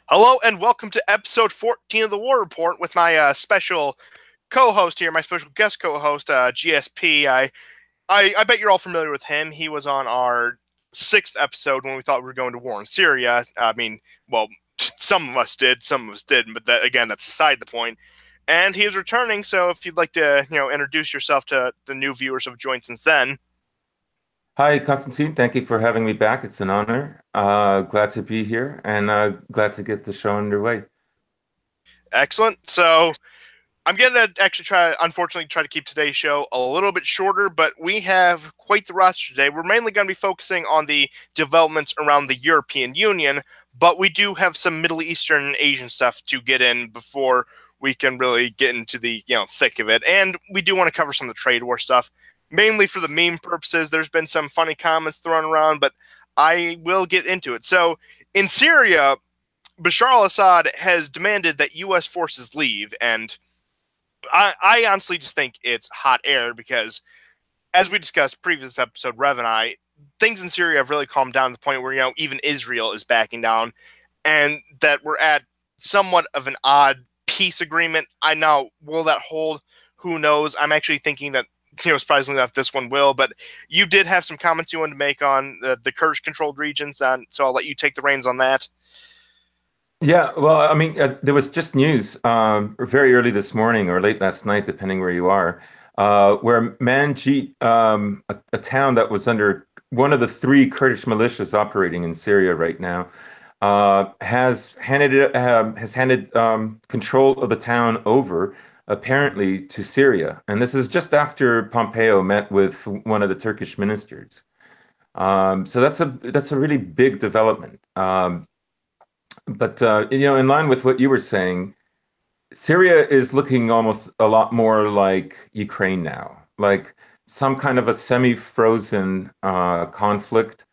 Hello and welcome to episode 14 of the War Report with my special co-host here, my special guest co-host, GSP. I bet you're all familiar with him. He was on our sixth episode when we thought we were going to war in Syria. I mean, well, some of us did, some of us didn't, but that's aside the point. And he is returning, so if you'd like to, introduce yourself to the new viewers who've joined since then. Hi, Constantine. Thank you for having me back. It's an honor. Glad to be here and glad to get the show underway. Excellent. So I'm going to actually unfortunately, try to keep today's show a little bit shorter, but we have quite the roster today. We're mainly going to be focusing on the developments around the European Union, but we do have some Middle Eastern and Asian stuff to get in before we can really get into the thick of it. And we do want to cover some of the trade war stuff, mainly for the meme purposes. There's been some funny comments thrown around, but I will get into it. So in Syria, Bashar al-Assad has demanded that U.S. forces leave, and I honestly just think it's hot air because, as we discussed previous episode, Rev and I, things in Syria have really calmed down to the point where even Israel is backing down, and that we're at somewhat of an odd peace agreement. I know, will that hold? Who knows? I'm actually thinking that surprisingly enough, this one will. But you did have some comments you wanted to make on the Kurdish-controlled regions, so I'll let you take the reins on that. Yeah, well, I mean, there was just news very early this morning or late last night, depending where you are, where Manjit, a town that was under one of the three Kurdish militias operating in Syria right now, has handed control of the town over apparently to Syria, and this is just after Pompeo met with one of the Turkish ministers. So that's a really big development. But in line with what you were saying, Syria is looking almost a lot more like Ukraine now, like some kind of a semi-frozen conflict A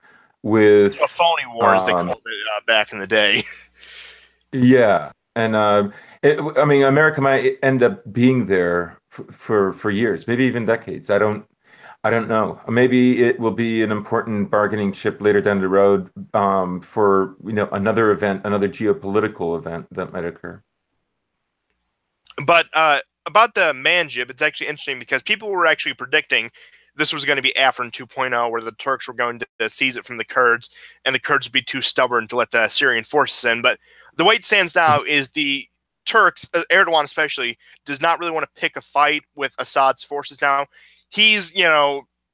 with, phony war, as they um, called it back in the day. yeah, and I mean, America might end up being there for years, maybe even decades. I don't know. Maybe it will be an important bargaining chip later down the road for another event, another geopolitical event that might occur. But about the Manjib, it's actually interesting because people were actually predicting this was going to be Afrin 2.0, where the Turks were going to seize it from the Kurds, and the Kurds would be too stubborn to let the Syrian forces in. But the way it stands now is the Turks, Erdogan especially, does not really want to pick a fight with Assad's forces now. He's,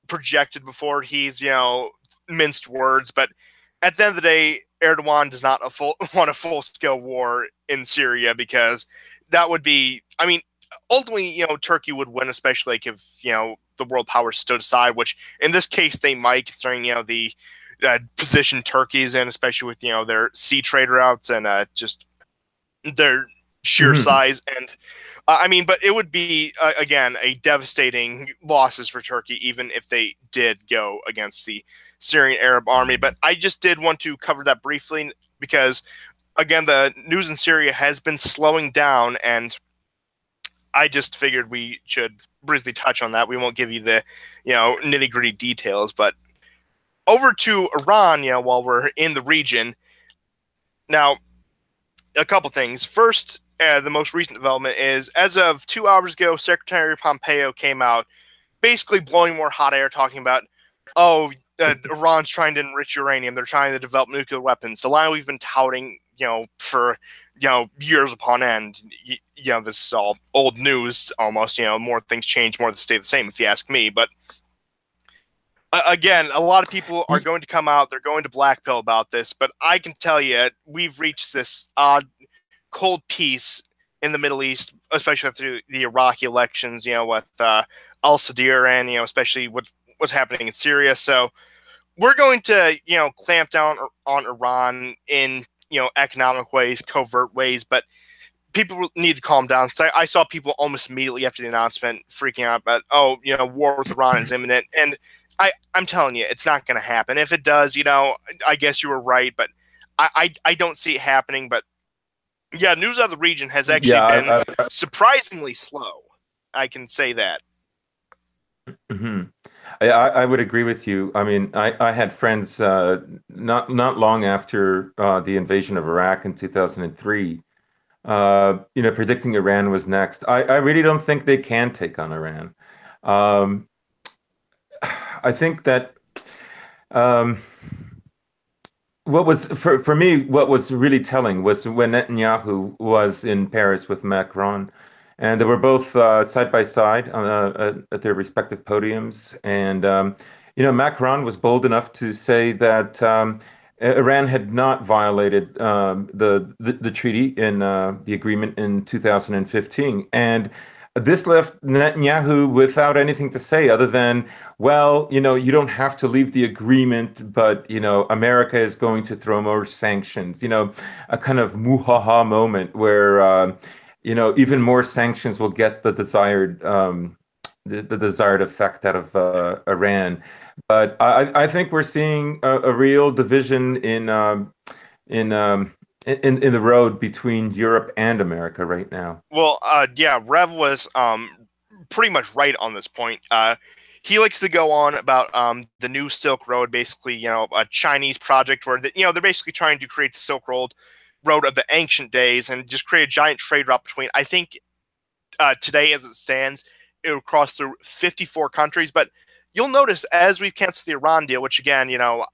projected before, he's, minced words, but at the end of the day, Erdogan does not want a full-scale war in Syria because that would be, I mean, ultimately, Turkey would win, especially like if, the world powers stood aside, which in this case they might, considering, the position Turkey's in, especially with, their sea trade routes and just their sheer Mhm. size. And I mean, but it would be, again, a devastating losses for Turkey, even if they did go against the Syrian Arab army. But I just did want to cover that briefly because, again, the news in Syria has been slowing down, and I just figured we should briefly touch on that. We won't give you the, nitty gritty details, but over to Iran, while we're in the region. Now, a couple things. First, the most recent development is as of 2 hours ago, Secretary Pompeo came out basically blowing more hot air, talking about, oh, Iran's trying to enrich uranium. They're trying to develop nuclear weapons. The line we've been touting, for years upon end. This is all old news almost. More things change, more they stay the same, if you ask me. But again, a lot of people are going to come out. They're going to blackpill about this. But I can tell you, we've reached this odd, cold peace in the Middle East, especially after the Iraqi elections. With Al Sadir and especially what's happening in Syria. So we're going to clamp down on Iran in economic ways, covert ways, but people need to calm down. So I saw people almost immediately after the announcement freaking out about, oh, war with Iran is imminent, and I'm telling you, it's not going to happen. If it does, I guess you were right, but I don't see it happening. But yeah, news out of the region has actually Yeah, been surprisingly slow. I can say that. mhm. I would agree with you. I mean, I had friends not long after the invasion of Iraq in 2003, predicting Iran was next. I really don't think they can take on Iran. Um, I think that um, what was for me, what was really telling was when Netanyahu was in Paris with Macron, and they were both side by side at their respective podiums. And Macron was bold enough to say that Iran had not violated the treaty in the agreement in 2015, and this left Netanyahu without anything to say other than, well, you don't have to leave the agreement, but, America is going to throw more sanctions, a kind of muhaha moment where, even more sanctions will get the desired effect out of Iran. But I think we're seeing a real division in, in the road between Europe and America right now. Well, yeah, Rev was pretty much right on this point. He likes to go on about the new Silk Road, basically, a Chinese project where they're basically trying to create the Silk Road of the ancient days and just create a giant trade route between. I think today, as it stands, it would cross through 54 countries, but you'll notice as we've canceled the Iran deal, which again,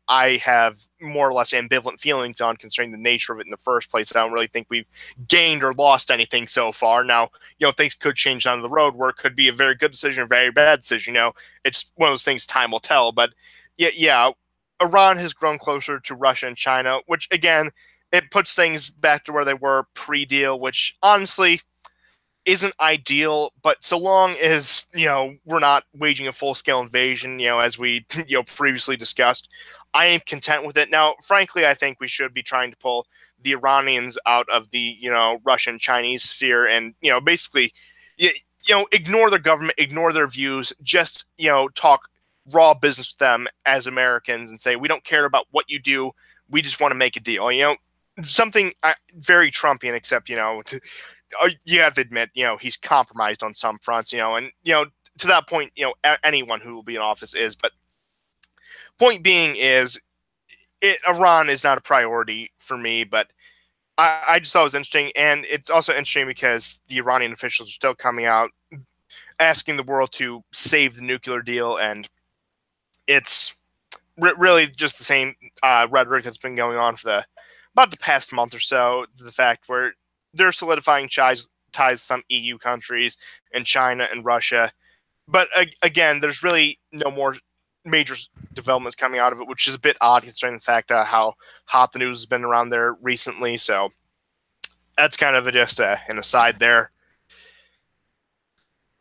I have more or less ambivalent feelings on considering the nature of it in the first place. I don't really think we've gained or lost anything so far. Now, things could change down the road where it could be a very good decision, a very bad decision. It's one of those things time will tell. But yeah, Iran has grown closer to Russia and China, which again, it puts things back to where they were pre-deal, which honestly isn't ideal, but so long as we're not waging a full-scale invasion, as we previously discussed, I am content with it. Now, frankly, I think we should be trying to pull the Iranians out of the Russian Chinese sphere, and basically, ignore their government, ignore their views, just talk raw business with them as Americans, and say we don't care about what you do, we just want to make a deal. Something very Trumpian, except you have to admit, he's compromised on some fronts, and to that point, anyone who will be in office is. But point being is, Iran is not a priority for me, but I just thought it was interesting, and it's also interesting because the Iranian officials are still coming out asking the world to save the nuclear deal, and it's really just the same rhetoric that's been going on for about the past month or so. The fact where they're solidifying ties with some EU countries and China and Russia. But again, there's really no more major developments coming out of it, which is a bit odd considering the fact how hot the news has been around there recently. So that's kind of just an aside there.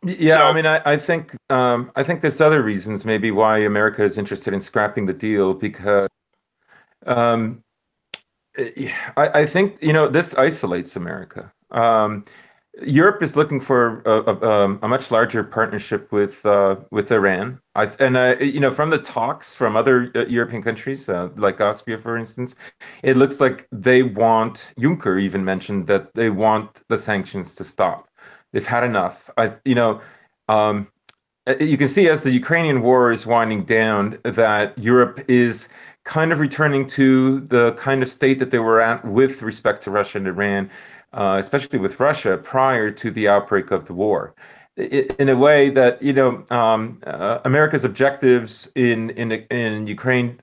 Yeah, so, I mean, I think there's other reasons maybe why America is interested in scrapping the deal, because I think this isolates America. Europe is looking for a much larger partnership with Iran. From the talks from other European countries, like Austria, for instance, it looks like they want. Juncker even mentioned that they want the sanctions to stop. They've had enough. You can see as the Ukrainian war is winding down that Europe is kind of returning to the kind of state that they were at with respect to Russia and Iran, especially with Russia prior to the outbreak of the war. In a way that America's objectives in Ukraine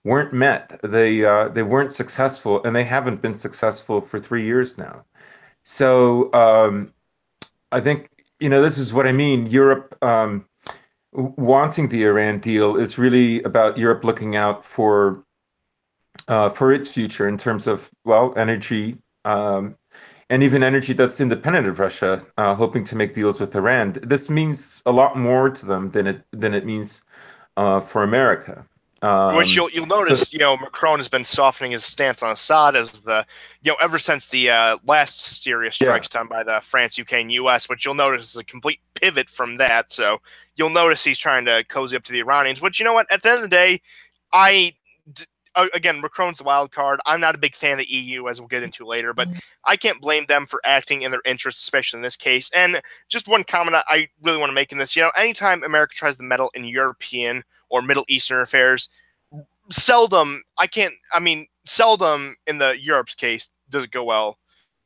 weren't met. They weren't successful, and they haven't been successful for 3 years now. So I think this is what I mean. Europe wanting the Iran deal is really about Europe looking out for its future in terms of, well, energy, and even energy that's independent of Russia, hoping to make deals with Iran. This means a lot more to them than it means for America. Which you'll notice, Macron has been softening his stance on Assad as ever since the last serious strikes done by the France, UK, and US, which you'll notice is a complete pivot from that. So you'll notice he's trying to cozy up to the Iranians, which, you know what, at the end of the day, I again, Macron's the wild card. I'm not a big fan of the EU, as we'll get into later, but I can't blame them for acting in their interests, especially in this case. And just one comment I really want to make in this, anytime America tries to meddle in European or Middle Eastern affairs, seldom in the Europe's case does it go well,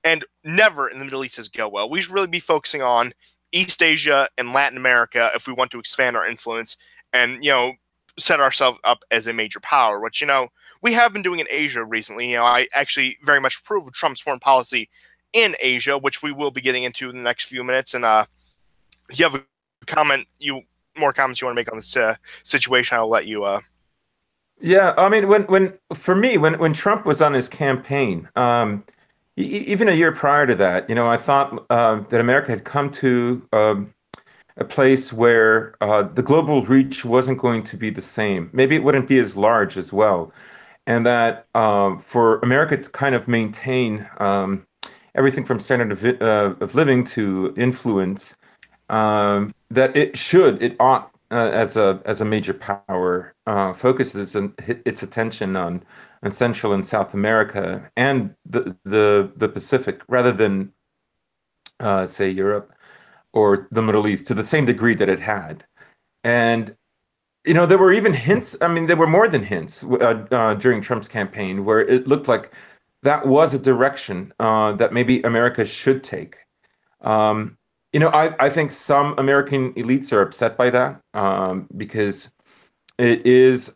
and never in the Middle East does it go well. We should really be focusing on East Asia and Latin America if we want to expand our influence and, set ourselves up as a major power, which, we have been doing in Asia recently. I actually very much approve of Trump's foreign policy in Asia, which we will be getting into in the next few minutes. And if you have more comments you want to make on this situation, I'll let you. Yeah, I mean, when Trump was on his campaign, even a year prior to that, I thought that America had come to a place where the global reach wasn't going to be the same. Maybe it wouldn't be as large as well. And that for America to kind of maintain everything from standard of living to influence, that it ought, as a major power, focuses its attention on Central and South America and the Pacific, rather than say Europe or the Middle East, to the same degree that it had. And there were even hints. I mean, there were more than hints during Trump's campaign where it looked like that was a direction that maybe America should take. I think some American elites are upset by that because it is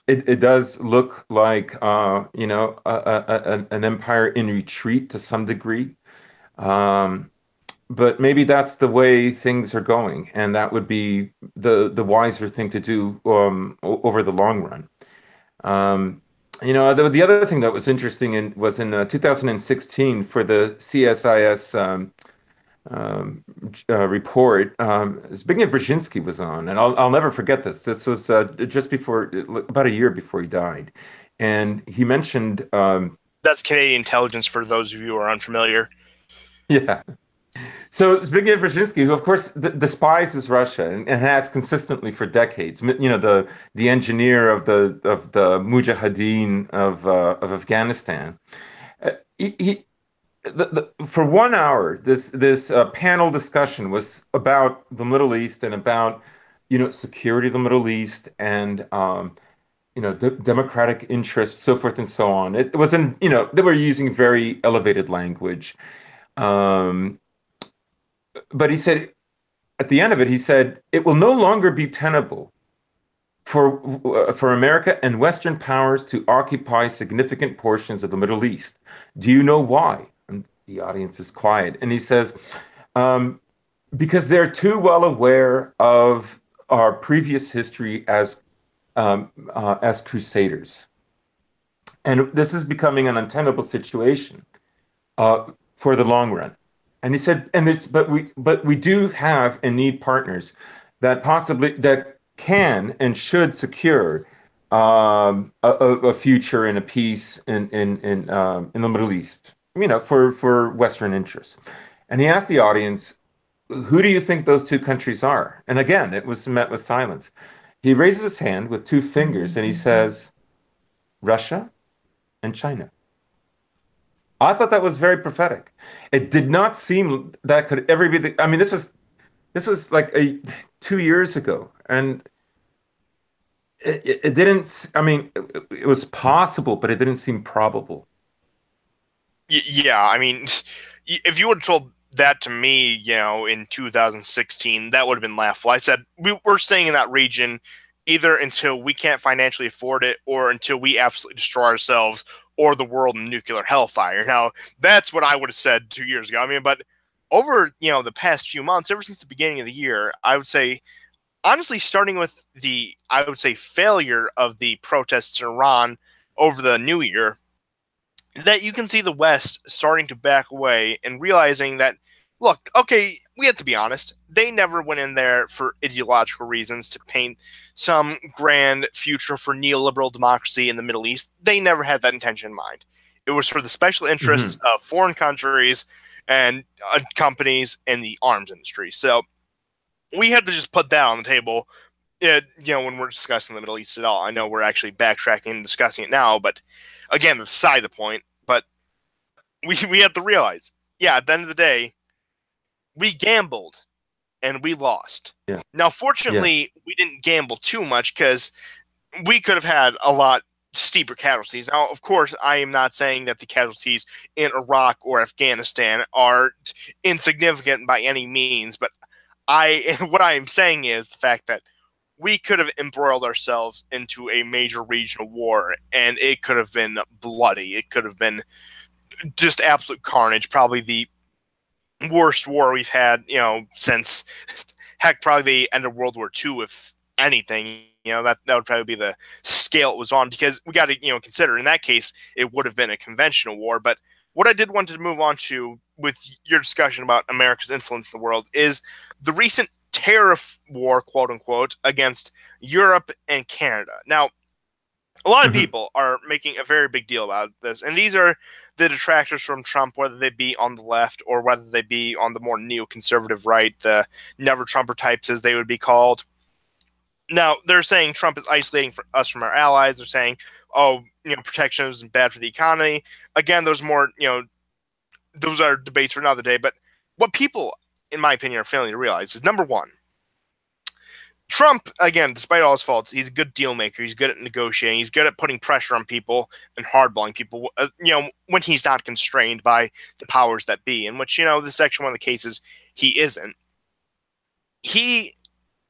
it does look like an empire in retreat to some degree. But maybe that's the way things are going, and that would be the wiser thing to do over the long run. The other thing that was interesting was in 2016 for the CSIS report. Zbigniew Brzezinski was on, and I'll never forget this. This was just about a year before he died, and he mentioned that's Canadian intelligence for those of you who are unfamiliar. Yeah. So Zbigniew Brzezinski, who of course despises Russia and has consistently for decades, the engineer of the Mujahideen of Afghanistan, for 1 hour this panel discussion was about the Middle East and about security of the Middle East and democratic interests, so forth and so on. It wasn't they were using very elevated language. But he said, at the end of it, he said, it will no longer be tenable for America and Western powers to occupy significant portions of the Middle East. Do you know why? And the audience is quiet. And he says, because they're too well aware of our previous history as crusaders. And this is becoming an untenable situation for the long run. And he said, but we do have and need partners that can and should secure a future and a peace in the Middle East, for Western interests. And he asked the audience, who do you think those two countries are? And again, it was met with silence. He raises his hand with two fingers and he says, Russia and China. I thought that was very prophetic. It did not seem that could ever be this was like 2 years ago, and it didn't. I mean, it was possible, but it didn't seem probable. Yeah, I mean, if you would have told that to me, in 2016, that would have been laughable. I said we're staying in that region either until we can't financially afford it, or until we absolutely destroy ourselves or the world in nuclear hellfire. Now, that's what I would have said 2 years ago. I mean, but over, the past few months, ever since the beginning of the year, I would say, honestly, starting with failure of the protests in Iran over the new year, that you can see the West starting to back away and realizing that, look, okay, we have to be honest, they never went in there for ideological reasons to paint some grand future for neoliberal democracy in the Middle East. They never had that intention in mind. It was for the special interests of foreign countries and companies in the arms industry. So we had to just put that on the table when we're discussing the Middle East at all. I know we're actually backtracking and discussing it now, but again, that's beside the point. But we have to realize, yeah, at the end of the day, we gambled and we lost. Yeah. Now, Yeah. fortunately, we didn't gamble too much because we could have had a lot steeper casualties. Now, of course, I am not saying that the casualties in Iraq or Afghanistan are insignificant by any means, but what I am saying is the fact that we could have embroiled ourselves into a major regional war, and it could have been bloody. It could have been just absolute carnage. Probably the worst war we've had, since heck, probably the end of World War II, if anything. That would probably be the scale it was on, because we got to consider in that case it would have been a conventional war. But what I did want to move on to with your discussion about America's influence in the world is the recent tariff war, quote unquote, against Europe and Canada. Now, a lot of Mhm. people are making a very big deal about this, and these are the detractors from Trump, whether they be on the left or whether they be on the more neoconservative right, the never Trumper types, as they would be called. Now, they're saying Trump is isolating us from our allies. They're saying, oh, protectionism is bad for the economy. Again, those are debates for another day. But what people, in my opinion, are failing to realize is, number one, Trump, again, despite all his faults, he's a good deal maker. He's good at negotiating. He's good at putting pressure on people and hardballing people, when he's not constrained by the powers that be, in which, this is actually one of the cases he isn't. He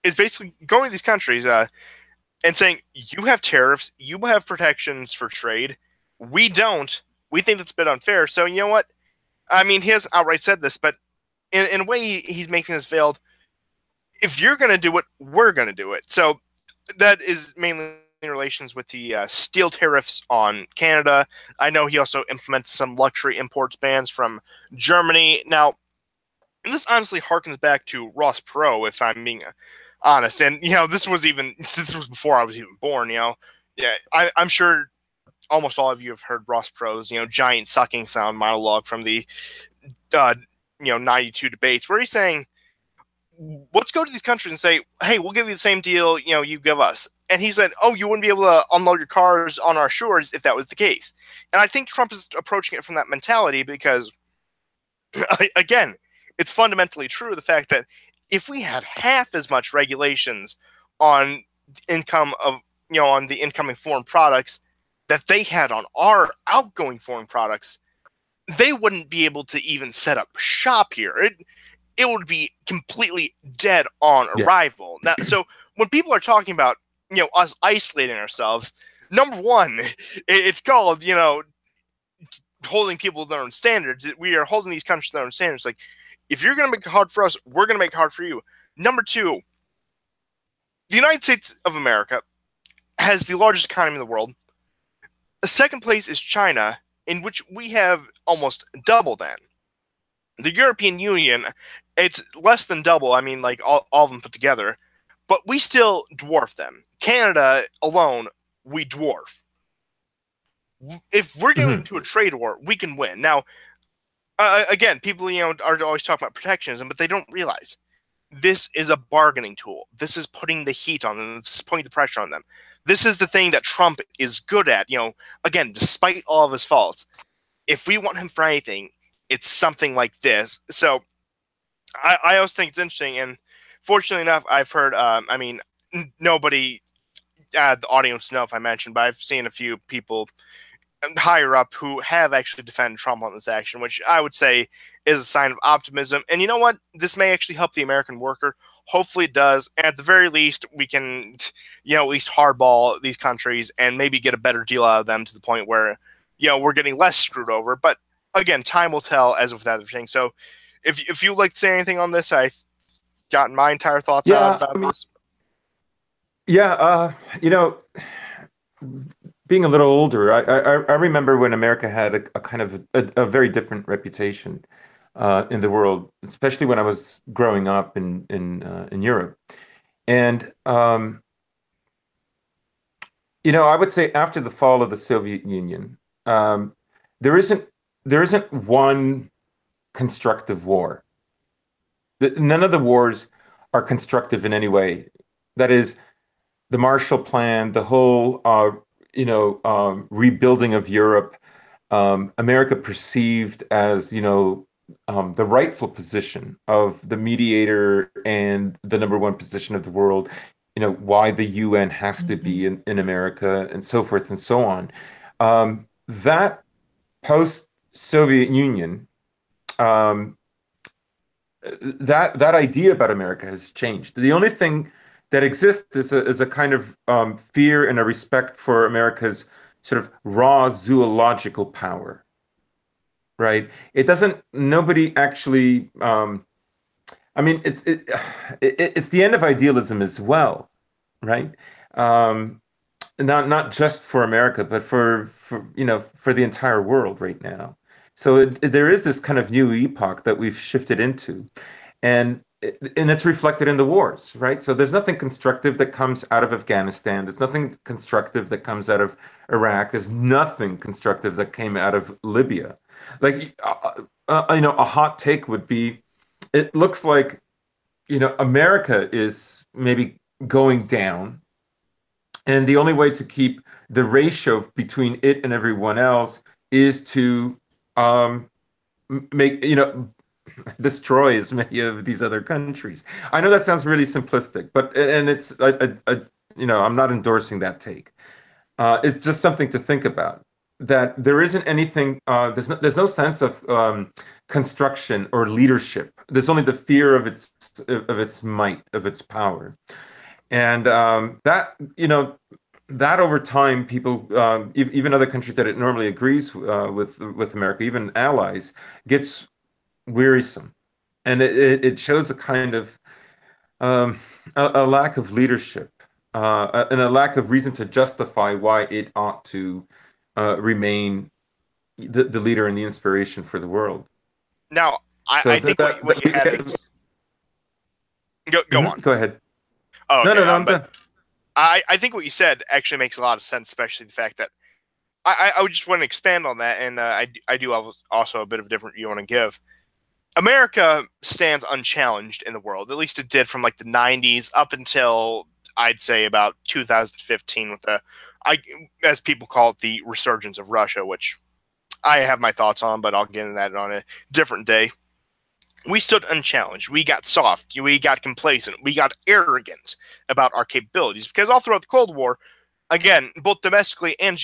is basically going to these countries and saying, you have tariffs, you have protections for trade. We don't. We think that's a bit unfair. So, you know what? I mean, he has outright said this, but in a way, he's making this veiled. If you're going to do it, we're going to do it. So that is mainly in relations with the steel tariffs on Canada. I know he also implemented some luxury imports bans from Germany. Now, this honestly harkens back to Ross Perot, if I'm being honest. And this was before I was even born. Yeah, I'm sure almost all of you have heard Ross Perot's giant sucking sound monologue from the 92 debates, where he's saying, let's go to these countries and say, hey, we'll give you the same deal you give us. And he said, oh, you wouldn't be able to unload your cars on our shores if that was the case. And I think Trump is approaching it from that mentality because, again, it's fundamentally true, the fact that if we had half as much regulations on income of on the incoming foreign products that they had on our outgoing foreign products, they wouldn't be able to even set up shop here. It would be completely dead on arrival. Now, so when people are talking about us isolating ourselves, number one, it's called holding people to their own standards. We are holding these countries to their own standards. Like, if you're going to make it hard for us, we're going to make it hard for you. Number two, the United States of America has the largest economy in the world. The second place is China, in which we have almost double that. The European Union, it's less than double. I mean, like all of them put together, but we still dwarf them. Canada alone, we dwarf. If we're getting into a trade war, we can win. Now, again, people are always talking about protectionism, but they don't realize this is a bargaining tool. This is putting the heat on them. This is putting the pressure on them. This is the thing that Trump is good at. Again, despite all of his faults, if we want him for anything, it's something like this. So I always think it's interesting, and fortunately enough, I've heard. Nobody, the audience know if I mentioned, but I've seen a few people higher up who have actually defended Trump on this action, which I would say is a sign of optimism. And you know what? This may actually help the American worker. Hopefully it does. And at the very least, we can, at least hardball these countries and maybe get a better deal out of them to the point where, we're getting less screwed over. But again, time will tell, as with everything. So if you'd like to say anything on this, I've gotten my entire thoughts out about this. Yeah, being a little older, I remember when America had a kind of a very different reputation in the world, especially when I was growing up in Europe. And I would say after the fall of the Soviet Union, there isn't one constructive war. None of the wars are constructive in any way. That is, the Marshall Plan, the whole rebuilding of Europe, America perceived as the rightful position of the mediator and the number one position of the world. Why the UN has to be in America and so forth and so on. That post-Soviet Union, that idea about America has changed. The only thing that exists is a kind of fear and a respect for America's sort of raw zoological power, right? It doesn't. Nobody actually. I mean, it's the end of idealism as well, right? Not just for America, but for the entire world right now. So there is this kind of new epoch that we've shifted into, and it's reflected in the wars, right? So there's nothing constructive that comes out of Afghanistan. There's nothing constructive that comes out of Iraq. There's nothing constructive that came out of Libya. Like, a hot take would be, it looks like, America is maybe going down, and the only way to keep the ratio between it and everyone else is to make, destroy as many of these other countries. I know that sounds really simplistic, but it's I'm not endorsing that take. It's just something to think about. That there isn't anything. There's no sense of construction or leadership. There's only the fear of its might, of its power, and that over time, people, even other countries that it normally agrees with America, even allies, gets wearisome, and it shows a kind of a lack of leadership, and a lack of reason to justify why it ought to remain the leader and the inspiration for the world. Now, I think what you had. Go on. Go ahead. Oh, okay. No, I'm done. I think what you said actually makes a lot of sense, especially the fact that I would just want to expand on that, and I do have also a bit of a different view I want to give. America stands unchallenged in the world. At least it did from like the 90s up until I'd say about 2015 with as people call it, the resurgence of Russia, which I have my thoughts on, but I'll get into that on a different day. We stood unchallenged. We got soft. We got complacent. We got arrogant about our capabilities, because all throughout the Cold War, again, both domestically and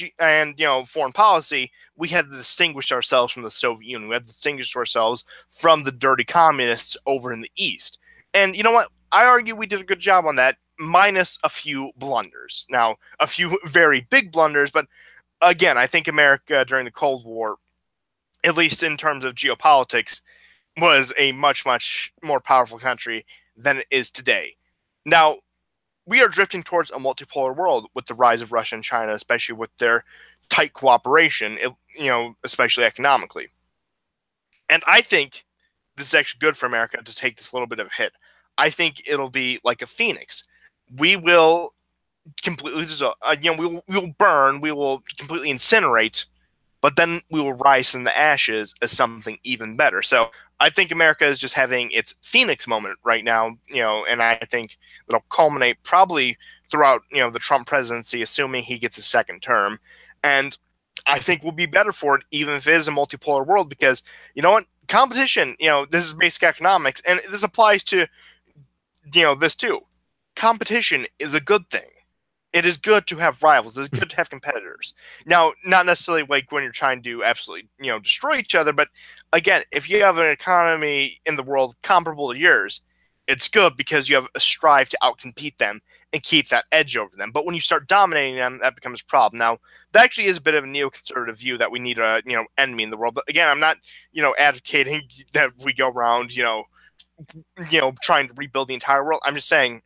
foreign policy, we had to distinguish ourselves from the Soviet Union. We had to distinguish ourselves from the dirty communists over in the East. And you know what? I argue we did a good job on that, minus a few blunders. Now, a few very big blunders, but again, I think America during the Cold War, at least in terms of geopolitics, was a much, much more powerful country than it is today. Now, we are drifting towards a multipolar world with the rise of Russia and China, especially with their tight cooperation, especially economically. And I think this is actually good for America to take this little bit of a hit. I think it'll be like a phoenix. We will completely, we will burn, we will completely incinerate, but then we will rise from the ashes as something even better. So I think America is just having its phoenix moment right now, and I think it'll culminate probably throughout, the Trump presidency, assuming he gets a second term. And I think we'll be better for it, even if it is a multipolar world, because you know what? Competition, this is basic economics, and this applies to, this too. Competition is a good thing. It is good to have rivals. It's good to have competitors. Now, not necessarily like when you're trying to absolutely, destroy each other, but again, if you have an economy in the world comparable to yours, it's good because you have a strive to outcompete them and keep that edge over them. But when you start dominating them, that becomes a problem. Now, that actually is a bit of a neoconservative view that we need a, enemy in the world. But again, I'm not, advocating that we go around, trying to rebuild the entire world. I'm just saying,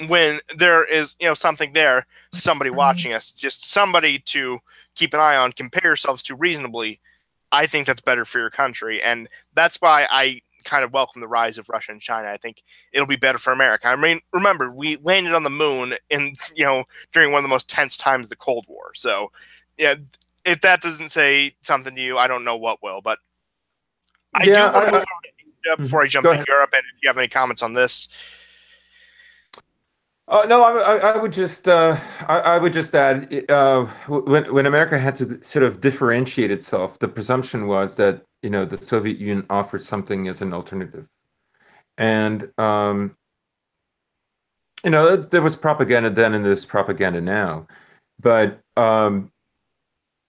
when there is, something there, somebody watching us, just somebody to keep an eye on, compare yourselves to reasonably, I think that's better for your country. And that's why I kind of welcome the rise of Russia and China. I think it'll be better for America. I mean, remember, we landed on the moon during one of the most tense times of the Cold War. So, yeah, if that doesn't say something to you, I don't know what will. But I do want to move on before I jump into Europe, and if you have any comments on this. No, I would just I would just add when America had to sort of differentiate itself, the presumption was that the Soviet Union offered something as an alternative, and there was propaganda then and there's propaganda now, but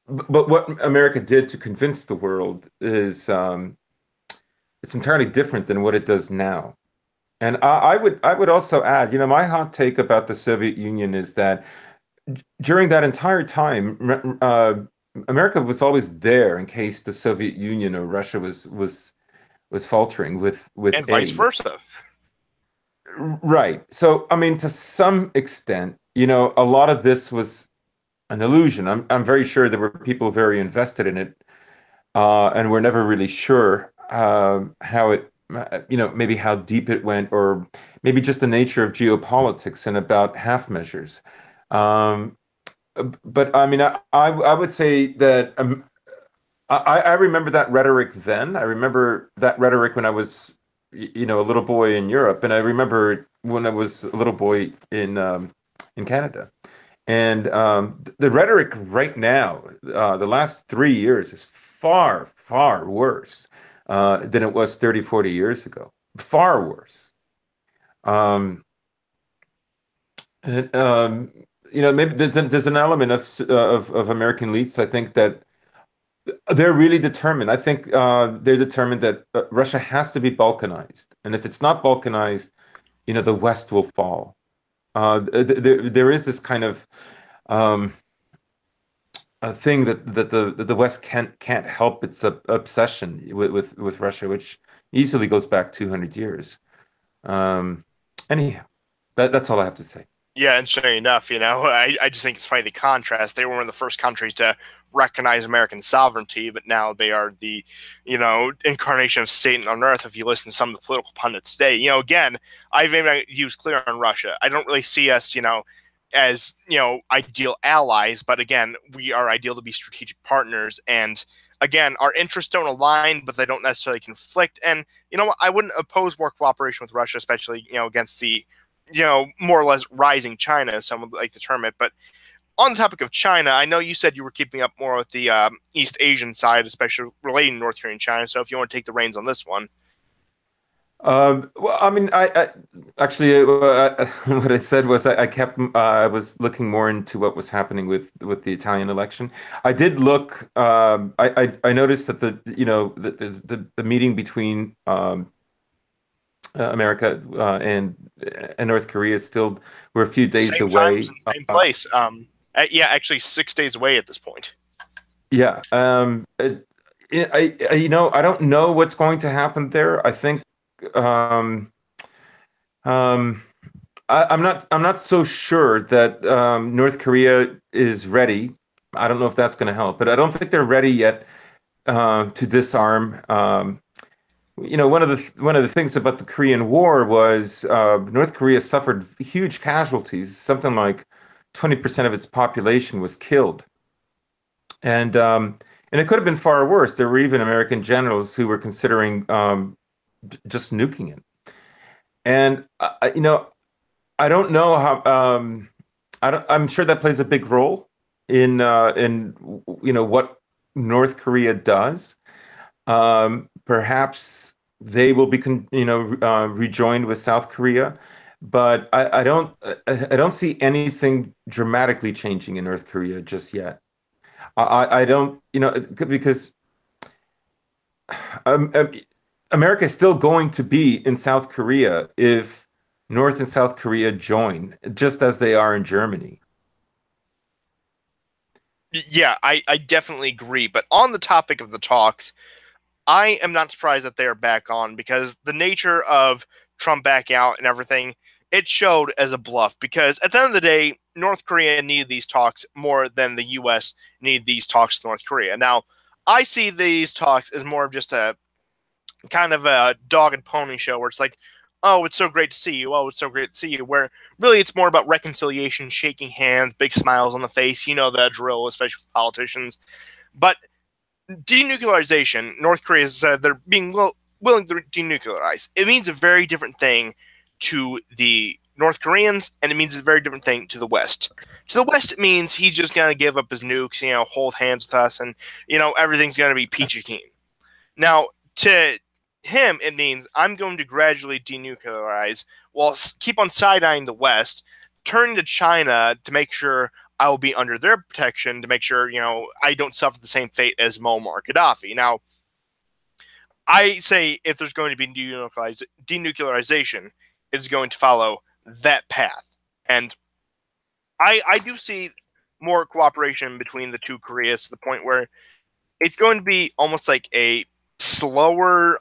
but what America did to convince the world is it's entirely different than what it does now. And I would also add, my hot take about the Soviet Union is that during that entire time, America was always there in case the Soviet Union or Russia was faltering with And vice aid. versa. Right. So, I mean, to some extent, a lot of this was an illusion. I'm very sure there were people very invested in it, and we're never really sure how it, maybe how deep it went, or maybe just the nature of geopolitics and about half measures. Um, but I mean, I would say that I remember that rhetoric then. I remember that rhetoric when I was, a little boy in Europe, and I remember when I was a little boy in Canada. And the rhetoric right now, the last 3 years, is far, far worse than it was 30, 40 years ago. Far worse. Um, and, maybe there's an element of American elites. I think that they're really determined. I think they're determined that Russia has to be balkanized, and if it's not balkanized, the West will fall. There is this kind of um, a thing that the West can't help its obsession with Russia, which easily goes back 200 years. Um, anyhow, that's all I have to say. Yeah, and sure enough, I just think it's funny the contrast. They were one of the first countries to recognize American sovereignty, but now they are the, incarnation of Satan on earth. If you listen to some of the political pundits today, again, I've even used clear on Russia. I don't really see us, as ideal allies, but again, we are ideal to be strategic partners. And again, our interests don't align, but they don't necessarily conflict. And I wouldn't oppose more cooperation with Russia, especially against the more or less rising China, as some would like to term it. But on the topic of China, I know you said you were keeping up more with the East Asian side, especially relating to North Korea and China. So if you want to take the reins on this one. Well, I mean, I actually what I said was I kept I was looking more into what was happening with the Italian election. I did look. I noticed that the meeting between America and North Korea still were a few days Same time, away. same place. Yeah, actually 6 days away at this point. Yeah. I don't know what's going to happen there. I think um, um, I'm not so sure that North Korea is ready. I don't know if that's going to help, but I don't think they're ready yet to disarm. One of the things about the Korean War was North Korea suffered huge casualties. Something like 20% of its population was killed, and it could have been far worse. There were even American generals who were considering just nuking it. And I don't know how. I'm sure that plays a big role in what North Korea does. Perhaps they will be rejoined with South Korea, but I don't see anything dramatically changing in North Korea just yet. I don't because um, um, America is still going to be in South Korea if North and South Korea join, just as they are in Germany. Yeah, I definitely agree. But on the topic of the talks, I am not surprised that they are back on because the nature of Trump backing out and everything, it showed as a bluff. Because at the end of the day, North Korea needed these talks more than the U.S. needed these talks with North Korea. Now, I see these talks as more of just a kind of a dog and pony show where it's like, oh, it's so great to see you. Oh, it's so great to see you. Where really it's more about reconciliation, shaking hands, big smiles on the face. You know the drill, especially with politicians. But denuclearization, North Korea has said they're being willing to denuclearize. It means a very different thing to the North Koreans, and it means a very different thing to the West. To the West, it means he's just going to give up his nukes, hold hands with us, and, everything's going to be peachy keen. Now, to him, it means I'm going to gradually denuclearize while keep on side-eyeing the West, turning to China to make sure I will be under their protection, to make sure, I don't suffer the same fate as Muammar Gaddafi. Now, I say if there's going to be denuclearization, it's going to follow that path. And I do see more cooperation between the two Koreas to the point where it's going to be almost like a slower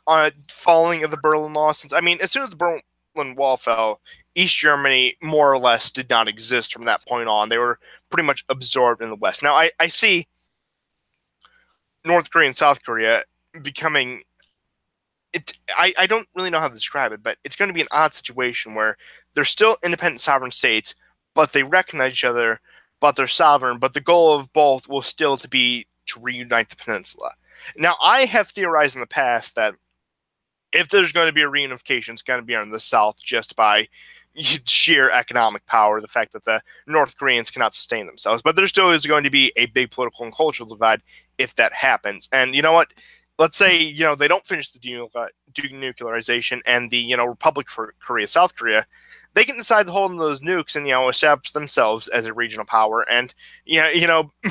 falling of the Berlin Wall. Since, I mean, as soon as the Berlin Wall fell, East Germany more or less did not exist from that point on. They were pretty much absorbed in the West. Now, I see North Korea and South Korea becoming... I don't really know how to describe it, but it's going to be an odd situation where they're still independent sovereign states, but they recognize each other, but they're sovereign, but the goal of both will still be to reunite the peninsula. Now, I have theorized in the past that if there's going to be a reunification, it's going to be on the South just by sheer economic power, the fact that the North Koreans cannot sustain themselves. But there still is going to be a big political and cultural divide if that happens. And you know what? Let's say, they don't finish the denuclearization and the, Republic for Korea, South Korea, they can decide to hold on those nukes and, establish themselves as a regional power and,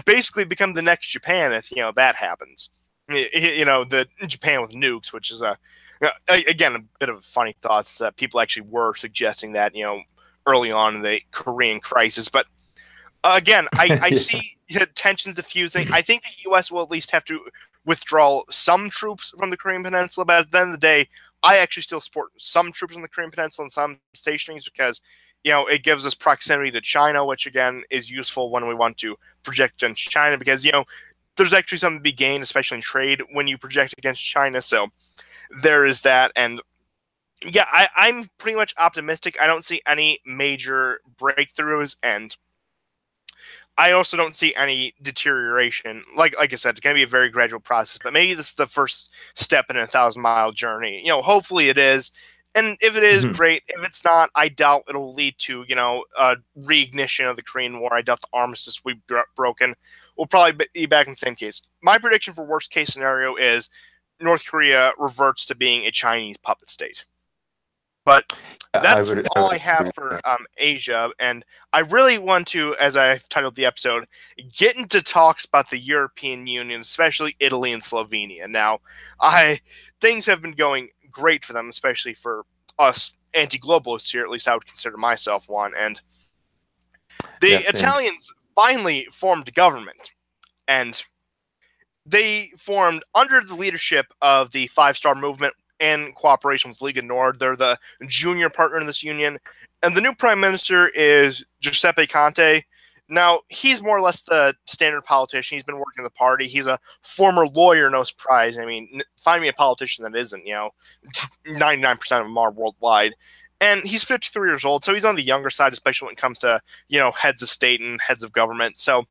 basically become the next Japan if, that happens. The Japan with nukes, which is again, a bit of a funny thought that people actually were suggesting that, early on in the Korean crisis. But again, I Yeah. see tensions diffusing. I think the U.S. will at least have to withdraw some troops from the Korean Peninsula, but at the end of the day, I actually still support some troops on the Korean Peninsula and some stationings because, it gives us proximity to China, which again is useful when we want to project against China because, there's actually something to be gained, especially in trade, when you project against China. So there is that. And yeah, I'm pretty much optimistic. I don't see any major breakthroughs, and I also don't see any deterioration. Like I said, it's going to be a very gradual process, but maybe this is the first step in a 1,000-mile journey. Hopefully it is. And if it is, Mhm. great. If it's not, I doubt it'll lead to, a reignition of the Korean War. I doubt the armistice will be broken. We'll probably be back in the same case. My prediction for worst case scenario is North Korea reverts to being a Chinese puppet state. But that's all I have for Asia, and I really want to, as I've titled the episode, get into talks about the European Union, especially Italy and Slovenia. Now, things have been going great for them, especially for us anti-globalists here. At least I would consider myself one. And the Yeah, same. Italians finally formed government, and they formed under the leadership of the Five Star Movement in cooperation with Lega Nord. They're the junior partner in this union. And the new prime minister is Giuseppe Conte. Now, he's more or less the standard politician. He's been working in the party. He's a former lawyer, no surprise. I mean, find me a politician that isn't, 99% of them are worldwide. And he's 53 years old, so he's on the younger side, especially when it comes to, heads of state and heads of government. So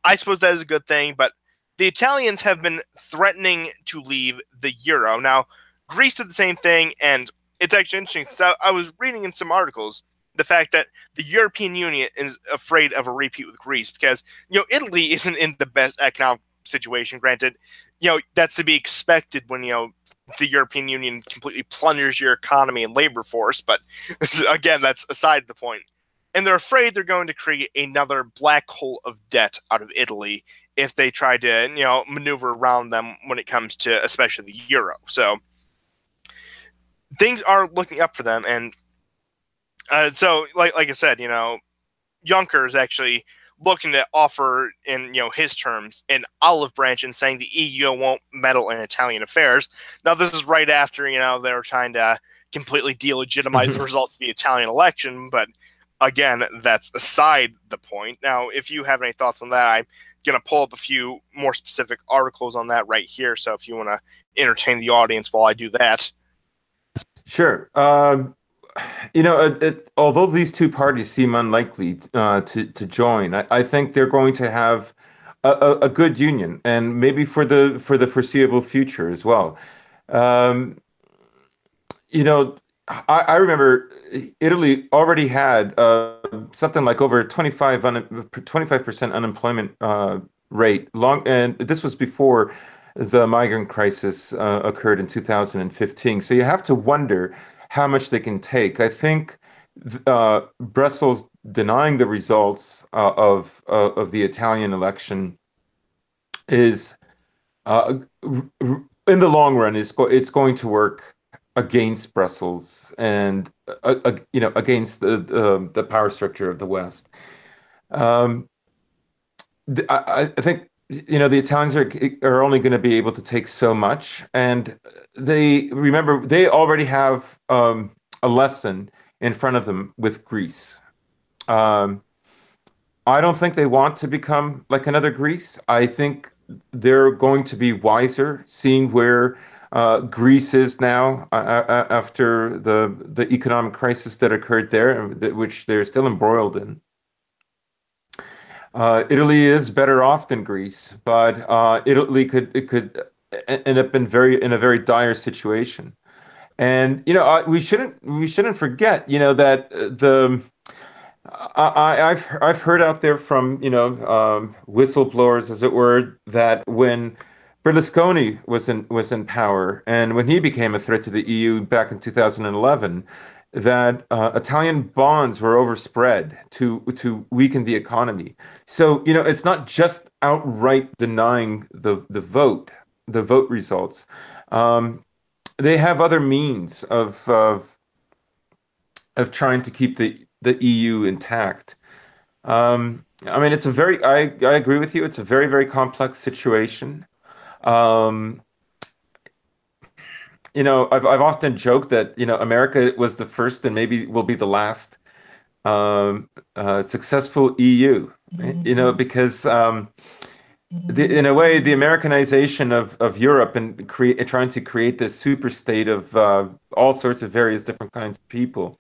I suppose that is a good thing, but the Italians have been threatening to leave the euro. Now, Greece did the same thing, and it's actually interesting. So I was reading in some articles the fact that the European Union is afraid of a repeat with Greece because, Italy isn't in the best economic situation. Granted, that's to be expected when, the European Union completely plunders your economy and labor force. But again, that's aside the point. And they're afraid they're going to create another black hole of debt out of Italy if they try to, maneuver around them when it comes to especially the euro. So things are looking up for them, and so like I said, Juncker is actually looking to offer in his terms an olive branch and saying the EU won't meddle in Italian affairs. Now this is right after they were trying to completely delegitimize the results of the Italian election, but again, that's aside the point. Now, if you have any thoughts on that, I'm going to pull up a few more specific articles on that right here. So if you want to entertain the audience while I do that. Sure. Although these two parties seem unlikely to join, I think they're going to have a good union, and maybe for the foreseeable future as well. Um, you know, I remember Italy already had something like over 25% unemployment rate long, and this was before the migrant crisis occurred in 2015. So you have to wonder how much they can take. I think Brussels denying the results of the Italian election is in the long run it's going to work against Brussels and against the power structure of the West. Um, I think the Italians are only going to be able to take so much, and they already have a lesson in front of them with Greece. Um, I don't think they want to become like another Greece. I think they're going to be wiser, seeing where Greece is now after the economic crisis that occurred there, which they're still embroiled in. Italy is better off than Greece, but Italy could end up in a very dire situation. And we shouldn't forget, that I've heard out there from whistleblowers, as it were, that when Berlusconi was in power and when he became a threat to the EU back in 2011, that Italian bonds were overspread to weaken the economy. So it's not just outright denying the vote results. Um, they have other means of trying to keep the EU intact. I mean, I agree with you. It's a very, very complex situation. Um, I've often joked that, America was the first and maybe will be the last successful EU, because in a way, the Americanization of Europe and trying to create this super state of all sorts of various different kinds of people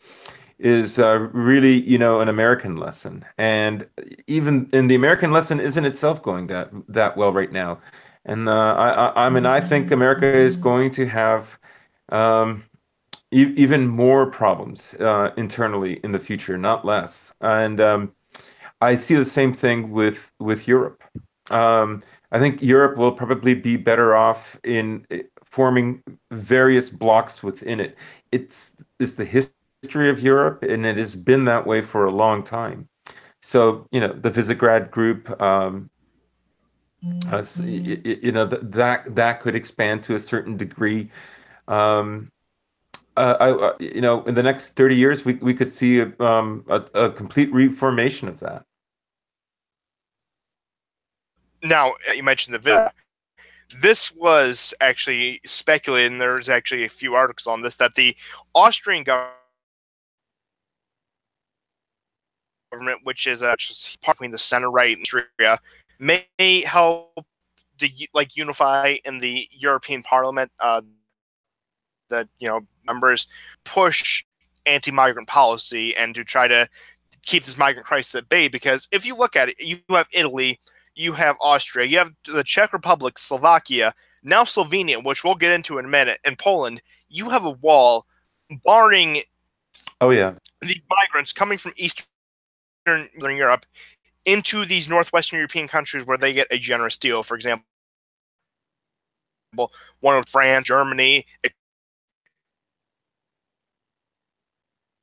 is really, an American lesson. And even in the American lesson isn't itself going that well right now. And I mean, I think America is going to have um, even more problems internally in the future, not less. And I see the same thing with Europe. I think Europe will probably be better off in forming various blocks within it. It's the history of Europe, and it has been that way for a long time. So, the Visegrad Group, that could expand to a certain degree. Um, in the next 30 years, we could see a complete reformation of that. Now, you mentioned the this was actually speculated, and there's actually a few articles on this, that the Austrian government, which is just between the center right and Austria, may help to unify in the European Parliament. That members push anti-migrant policy and to try to keep this migrant crisis at bay. Because if you look at it, you have Italy, you have Austria, you have the Czech Republic, Slovakia, now Slovenia, which we'll get into in a minute, and Poland. You have a wall barring Oh yeah. the migrants coming from Eastern Europe into these Northwestern European countries where they get a generous deal. For example, one with France, Germany,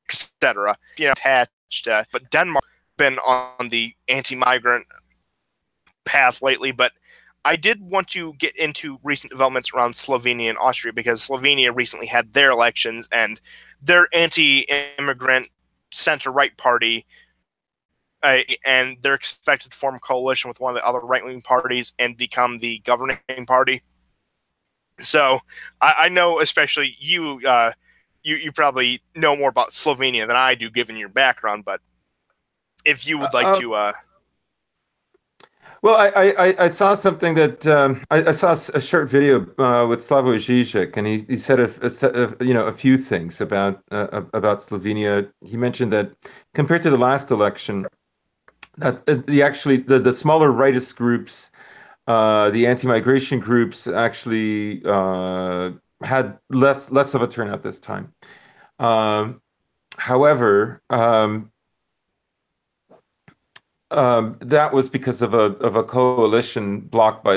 etc. Attached, but Denmark been on the anti-migrant path lately. But I did want to get into recent developments around Slovenia and Austria, because Slovenia recently had their elections, and their anti-immigrant center-right party, and they're expected to form a coalition with one of the other right-wing parties and become the governing party. So I know, especially you, you probably know more about Slovenia than I do, given your background. But if you would like to, well, I saw something that I saw a short video with Slavoj Žižek, and he said a few things about Slovenia. He mentioned that compared to the last election, that the smaller rightist groups, the anti-migration groups, actually had less of a turnout this time. Um, However, that was because of a coalition blocked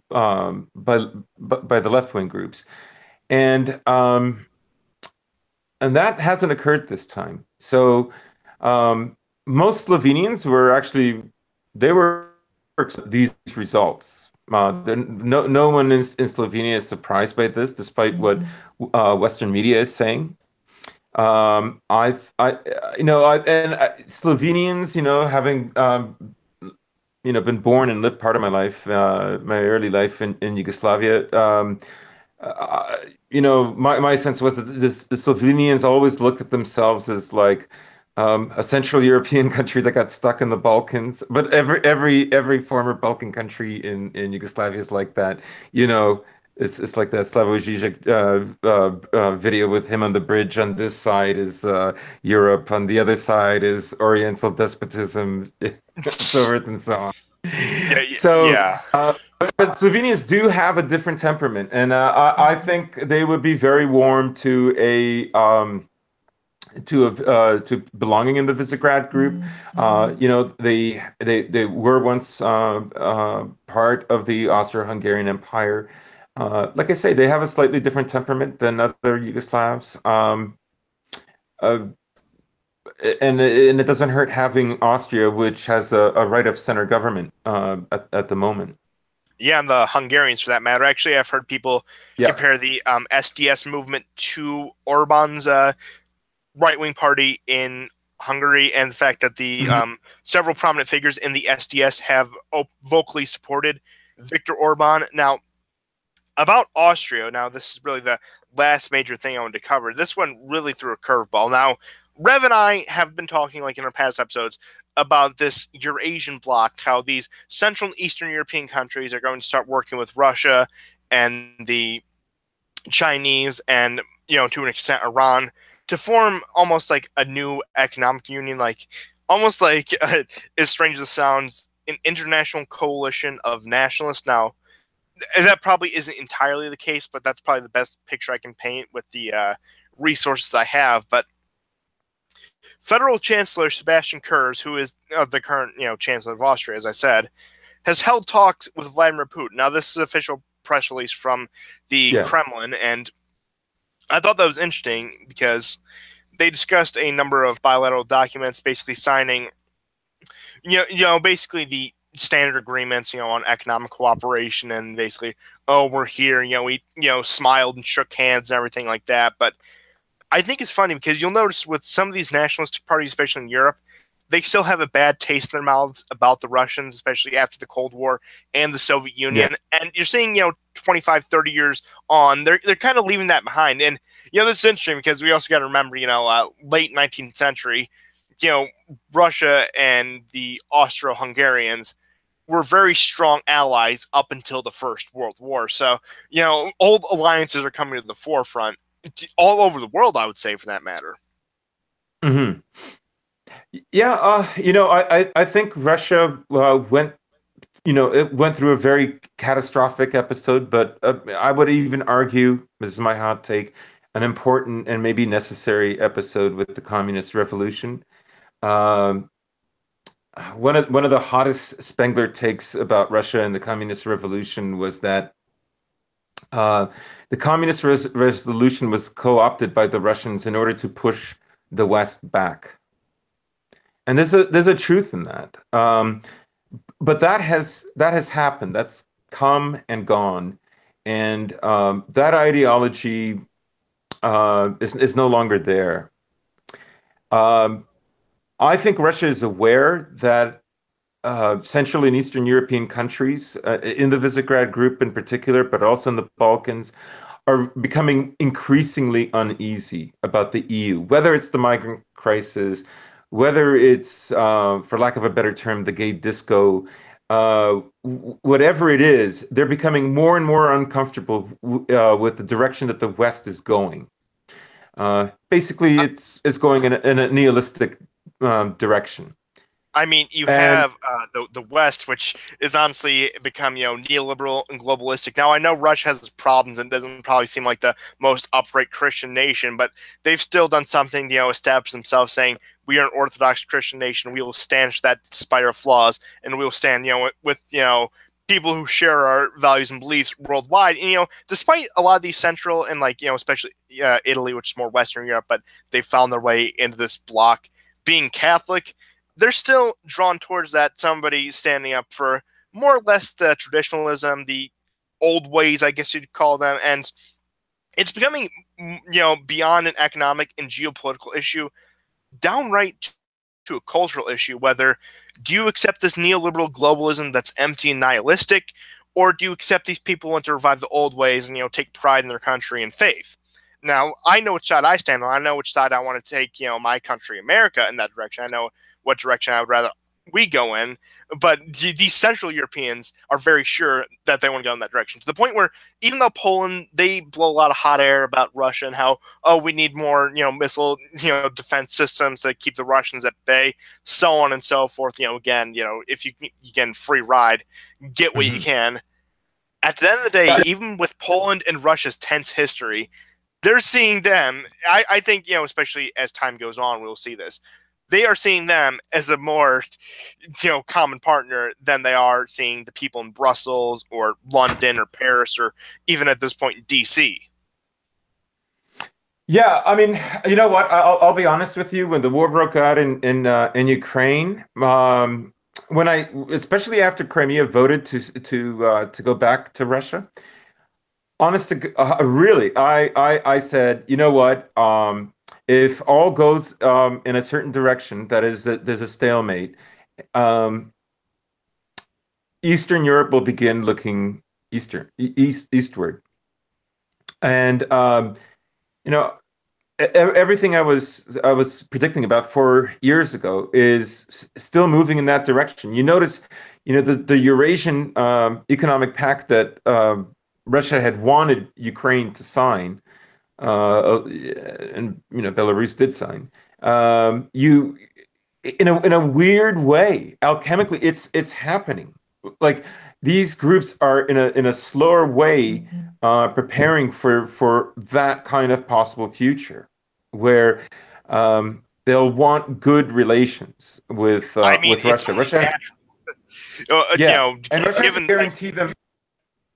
um, by by the left wing groups, and and that hasn't occurred this time. So most Slovenians were actually they were these results. No one in Slovenia is surprised by this, despite what Western media is saying. Slovenians, having been born and lived part of my life, my early life in Yugoslavia. Uh, my sense was that the Slovenians always looked at themselves as like a Central European country that got stuck in the Balkans. But every former Balkan country in Yugoslavia is like that. You know, it's like that Slavoj Žižek video with him on the bridge. On this side is Europe, on the other side is Oriental despotism, so forth and so on. So, Yeah. but Slovenians do have a different temperament, and I think they would be very warm to to belonging in the Visegrad group. They were once part of the Austro-Hungarian Empire. Like I say, they have a slightly different temperament than other Yugoslavs. Uh, and it doesn't hurt having Austria, which has a right of center government at the moment. Yeah, and the Hungarians for that matter. Actually, I've heard people Yeah. compare the SDS movement to Orban's right wing party in Hungary, and the fact that the Mhm. several prominent figures in the SDS have vocally supported Viktor Orban. Now, about Austria, now this is really the last major thing I wanted to cover. This one really threw a curveball. Now, Rev and I have been talking, like in our past episodes, about this Eurasian bloc, how these Central and Eastern European countries are going to start working with Russia and the Chinese and, to an extent, Iran to form almost like a new economic union, like almost like, as strange as it sounds, an international coalition of nationalists. Now, that probably isn't entirely the case, but that's probably the best picture I can paint with the resources I have. But Federal Chancellor Sebastian Kurz, who is the current Chancellor of Austria, as I said, has held talks with Vladimir Putin. Now, this is an official press release from the Yeah. Kremlin, and I thought that was interesting because they discussed a number of bilateral documents, basically signing, basically the standard agreements, on economic cooperation, and basically, oh, we're here, we, smiled and shook hands and everything like that. But I think it's funny because you'll notice with some of these nationalist parties, especially in Europe, they still have a bad taste in their mouths about the Russians, especially after the Cold War and the Soviet Yeah. Union. And you're seeing, 25, 30 years on, they're kind of leaving that behind. And, this is interesting because we also got to remember, late 19th century, Russia and the Austro-Hungarians were very strong allies up until the First World War. So, old alliances are coming to the forefront all over the world, I would say, for that matter. hmm Yeah, I think Russia it went through a very catastrophic episode, but I would even argue, this is my hot take, an important and maybe necessary episode with the Communist Revolution. Um, one of the hottest Spengler takes about Russia and the Communist Revolution was that uh, the Communist Revolution was co-opted by the Russians in order to push the West back. And there's a truth in that. But that has happened. That's come and gone, and that ideology is no longer there. Um, I think Russia is aware that Central and Eastern European countries, in the Visegrad Group in particular, but also in the Balkans, are becoming increasingly uneasy about the EU, whether it's the migrant crisis, whether it's, for lack of a better term, the gay disco, whatever it is, they're becoming more and more uncomfortable with the direction that the West is going. Basically, it's going in a nihilistic direction. I mean, you And have the West, which is honestly become neoliberal and globalistic. Now, I know Russia has its problems and doesn't probably seem like the most upright Christian nation, but they've still done something to establish themselves, saying we are an Orthodox Christian nation. We will stand for that despite our flaws, and we will stand with people who share our values and beliefs worldwide. And, despite a lot of these central and especially Italy, which is more Western Europe, but they found their way into this block. Being Catholic, they're still drawn towards that somebody standing up for more or less the traditionalism, the old ways, I guess you'd call them, and it's becoming, beyond an economic and geopolitical issue, downright to a cultural issue. Whether do you accept this neoliberal globalism that's empty and nihilistic, or do you accept these people want to revive the old ways and take pride in their country and faith? Now, I know which side I stand on. I know which side I want to take, my country, America, in that direction. I know what direction I would rather we go in. But these Central Europeans are very sure that they want to go in that direction, to the point where even though Poland, they blow a lot of hot air about Russia and how, oh, we need more, missile, defense systems to keep the Russians at bay, so on and so forth. Again, if you get free ride, get what you can. At the end of the day, even with Poland and Russia's tense history, they're seeing them. I think, especially as time goes on, we'll see this. They are seeing them as a more, common partner than they are seeing the people in Brussels or London or Paris or even at this point DC. yeah, I mean, you know what? I'll be honest with you. When the war broke out in Ukraine, when especially after Crimea voted to go back to Russia, really, I said, you know what? If all goes in a certain direction, that is, that there's a stalemate, Eastern Europe will begin looking eastward, and everything I was predicting about 4 years ago is still moving in that direction. You notice, the Eurasian Economic Pact that Russia had wanted Ukraine to sign, and Belarus did sign. You, in a weird way, alchemically, it's happening. Like, these groups are in a slower way preparing for that kind of possible future, where they'll want good relations with with Russia. Yeah, and Russia has to guarantee them.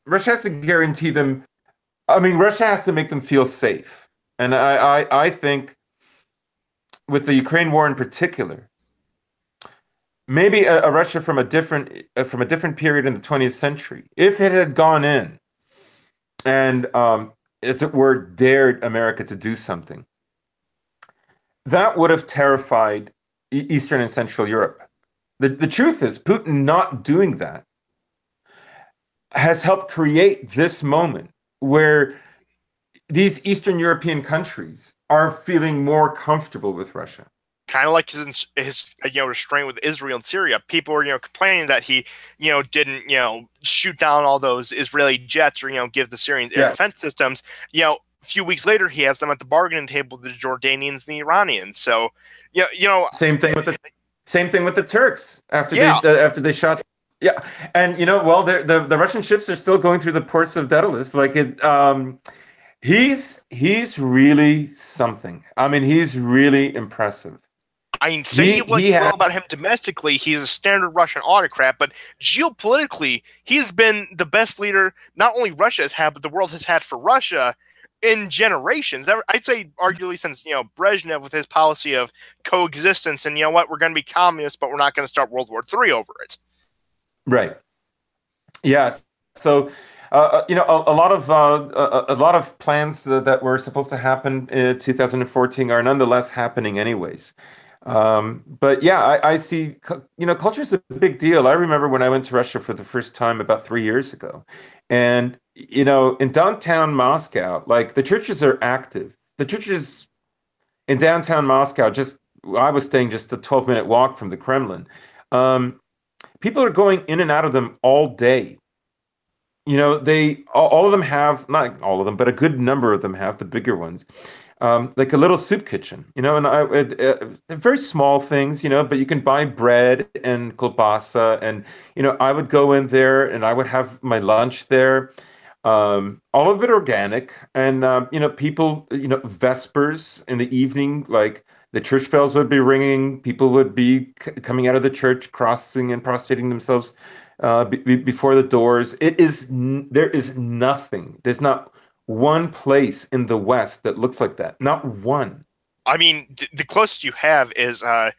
Russia has to guarantee them. I mean, Russia has to make them feel safe, and I think with the Ukraine war in particular, maybe a Russia from a different period in the 20th century, if it had gone in and, as it were, dared America to do something, that would have terrified Eastern and Central Europe. The truth is, Putin not doing that has helped create this moment where these Eastern European countries are feeling more comfortable with Russia. Kind of like his restraint with Israel and Syria. People were complaining that he didn't shoot down all those Israeli jets or give the Syrians air defense systems. A few weeks later, he has them at the bargaining table with the Jordanians and the Iranians. So same thing with the Turks after they shot. Yeah, and well, the Russian ships are still going through the ports of Daedalus. Like it, he's really something. I mean, he's really impressive. I mean, say what you will about him domestically, he's a standard Russian autocrat, but geopolitically, he's been the best leader not only Russia has had, but the world has had for Russia in generations. I'd say arguably since Brezhnev, with his policy of coexistence, and we're going to be communists, but we're not going to start World War III over it. Right. Yeah. So, a lot of plans that were supposed to happen in 2014 are nonetheless happening anyways. But yeah, I see. Culture is a big deal. I remember when I went to Russia for the first time about 3 years ago, and in downtown Moscow, like, the churches are active. The churches in downtown Moscow, I was staying just a 12-minute walk from the Kremlin. People are going in and out of them all day. All of them have, not all of them, but a good number of them have, the bigger ones, like a little soup kitchen, and very small things, but you can buy bread and kielbasa, and I would go in there and I would have my lunch there, all of it organic, and people, vespers in the evening, like the church bells would be ringing, people would be coming out of the church, crossing and prostrating themselves before the doors. There is nothing. There's not one place in the West that looks like that. Not one. I mean, the closest you have is, I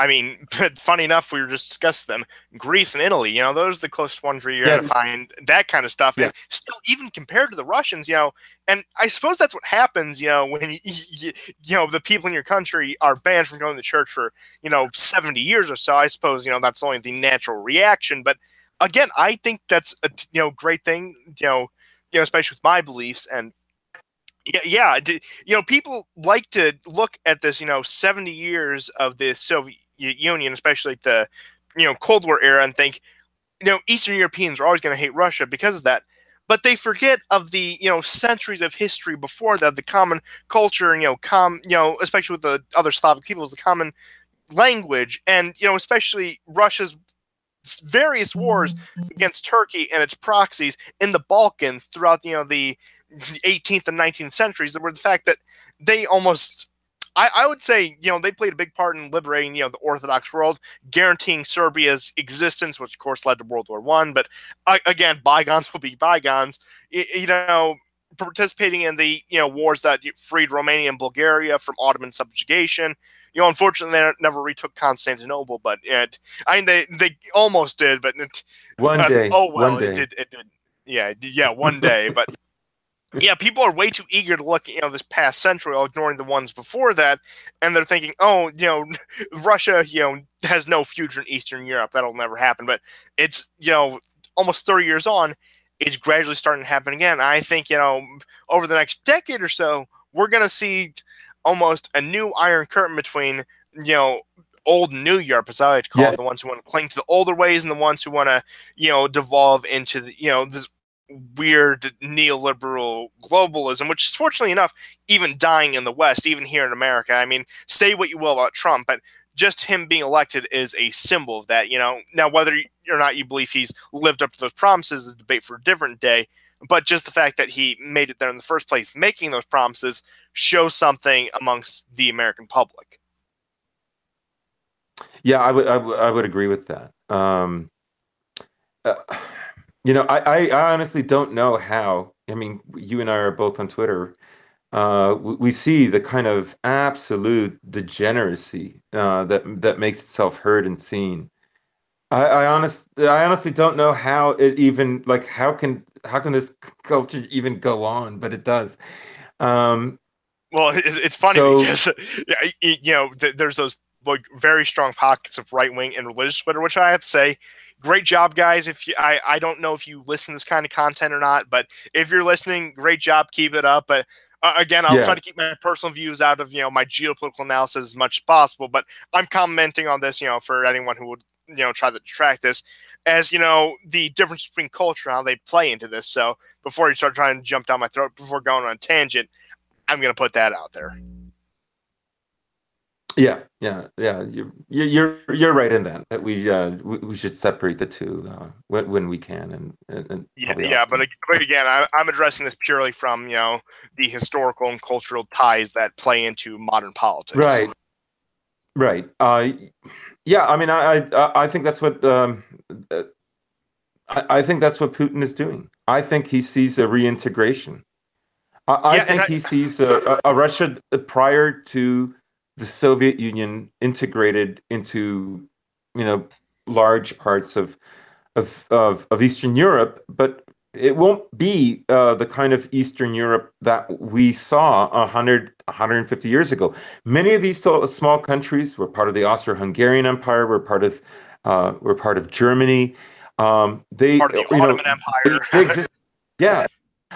mean, funny enough, we were just discussing them. Greece and Italy, those are the closest ones where you're going to find that kind of stuff. Yes. And still, even compared to the Russians, and I suppose that's what happens, when the people in your country are banned from going to church for 70 years or so. I suppose that's only the natural reaction. But again, I think that's a great thing, especially with my beliefs. And yeah, people like to look at this, 70 years of the Soviet Union, especially the, Cold War era, and think, Eastern Europeans are always going to hate Russia because of that. But they forget of the, centuries of history before that, the common culture, and, especially with the other Slavic peoples, the common language, and, especially Russia's various wars against Turkey and its proxies in the Balkans throughout the 18th and 19th centuries, were the fact that they almost, I would say, they played a big part in liberating the Orthodox world, guaranteeing Serbia's existence, which of course led to World War I. But again, bygones will be bygones. Participating in the wars that freed Romania and Bulgaria from Ottoman subjugation. Unfortunately, they never retook Constantinople, but I mean, they almost did, but one day. Oh well, one day. it did. Yeah, one day. But yeah, people are way too eager to look at this past century, while ignoring the ones before that, and they're thinking, oh, Russia, has no future in Eastern Europe. That'll never happen. But it's almost 30 years on, it's gradually starting to happen again. I think over the next decade or so, we're gonna see almost a new iron curtain between old and new Europe, as I like to call it, the ones who want to cling to the older ways and the ones who want to devolve into the, this weird neoliberal globalism, which is fortunately enough even dying in the West, even here in America. I mean, say what you will about Trump, but just him being elected is a symbol of that. Now whether or not you believe he's lived up to those promises is a debate for a different day. But just the fact that he made it there in the first place, making those promises, shows something amongst the American public. Yeah, I would agree with that. I honestly don't know how. I mean, you and I are both on Twitter. We see the kind of absolute degeneracy that makes itself heard and seen. I honestly don't know how it even, like, how can this culture even go on, but it does. Well, it's funny because there's those like very strong pockets of right wing and religious Twitter, which I have to say, great job, guys. If I don't know if you listen to this kind of content or not, but if you're listening, great job, keep it up. But again, I'll try to keep my personal views out of my geopolitical analysis as much as possible. But I'm commenting on this, for anyone who would try to detract this, as the difference between culture, how they play into this. So before you start trying to jump down my throat before going on a tangent, I'm going to put that out there. Yeah. You're right in that we should separate the two when we can, and yeah. But again, I'm addressing this purely from the historical and cultural ties that play into modern politics. Right. Yeah. I mean, I think that's what I think that's what Putin is doing. I think he sees a reintegration. I think he sees a Russia prior to the Soviet Union integrated into, large parts of Eastern Europe, but it won't be the kind of Eastern Europe that we saw 150 years ago. Many of these small countries were part of the Austro-Hungarian Empire, were part of Germany. Part of the Ottoman Empire. They exist, yeah,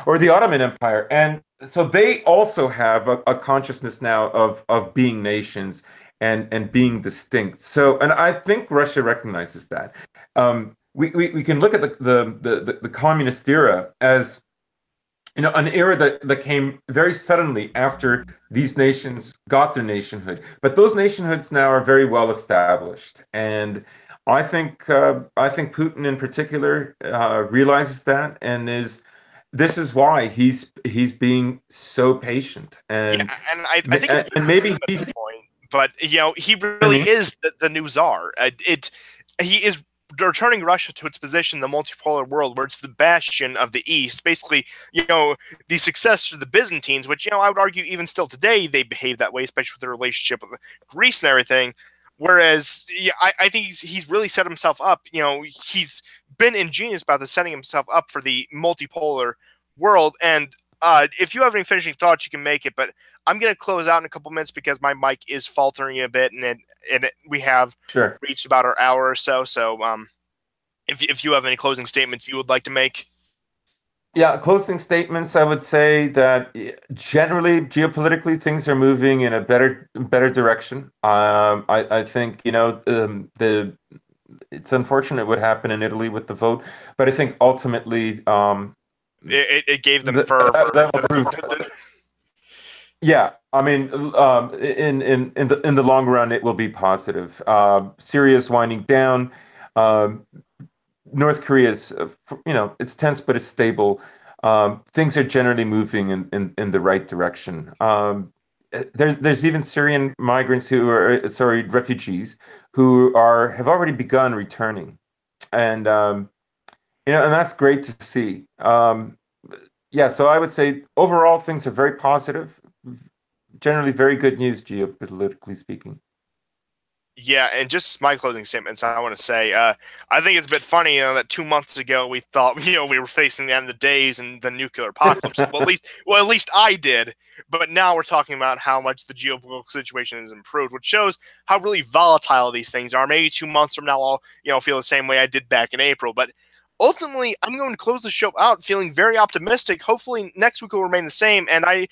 or the Ottoman Empire, and so they also have a consciousness now of being nations and being distinct. So, and I think Russia recognizes that. We can look at the communist era as an era that came very suddenly after these nations got their nationhood. But those nationhoods now are very well established, and I think Putin in particular realizes that, and is this is why he's being so patient, Yeah, and I think it's been and maybe proven at this he's. point. But he I really mean, is the new czar. He is returning Russia to its position in the multipolar world, where it's the bastion of the East. Basically, the successor to the Byzantines, which I would argue even still today they behave that way, especially with their relationship with Greece and everything. Whereas, yeah, I think he's really set himself up. He's been ingenious about this, setting himself up for the multipolar world. And if you have any finishing thoughts, you can make it. But I'm going to close out in a couple minutes because my mic is faltering a bit, and we have sure. reached about our hour or so. So, if you have any closing statements you would like to make. Yeah, closing statements. I would say that generally, geopolitically, things are moving in a better direction. I think the it's unfortunate what happened in Italy with the vote, but I think ultimately It gave them fervor. that will prove. Yeah, I mean, in the long run, it will be positive. Syria is winding down. Um, North Korea's, it's tense, but it's stable. Things are generally moving in the right direction. There's even Syrian migrants who are, sorry, refugees who have already begun returning, and and that's great to see. Yeah, so I would say overall things are very positive, generally very good news geopolitically speaking. Yeah, and just my closing statements, I want to say, I think it's a bit funny, that 2 months ago we thought, we were facing the end of the days and the nuclear apocalypse. At least I did. But now we're talking about how much the geopolitical situation has improved, which shows how really volatile these things are. Maybe 2 months from now, I'll, feel the same way I did back in April. But ultimately, I'm going to close the show out feeling very optimistic. Hopefully, next week will remain the same, and I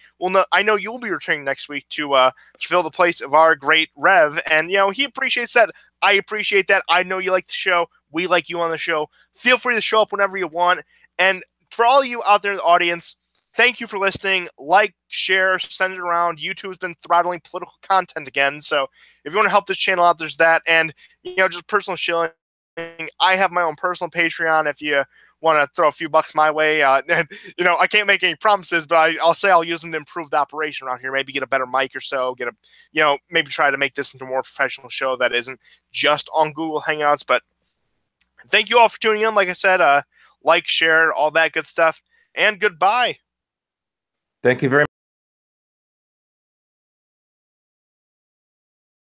know you'll be returning next week to fill the place of our great Rev, and he appreciates that. I appreciate that. I know you like the show. We like you on the show. Feel free to show up whenever you want. And for all you out there in the audience, thank you for listening. Like, share, send it around. YouTube has been throttling political content again, so if you want to help this channel out, there's that, and just personal shilling. I have my own personal Patreon if you want to throw a few bucks my way. And, I can't make any promises, but I'll say I'll use them to improve the operation around here. Maybe get a better mic or so. Maybe try to make this into a more professional show that isn't just on Google Hangouts. But thank you all for tuning in. Like I said, like, share, all that good stuff. And goodbye. Thank you very much.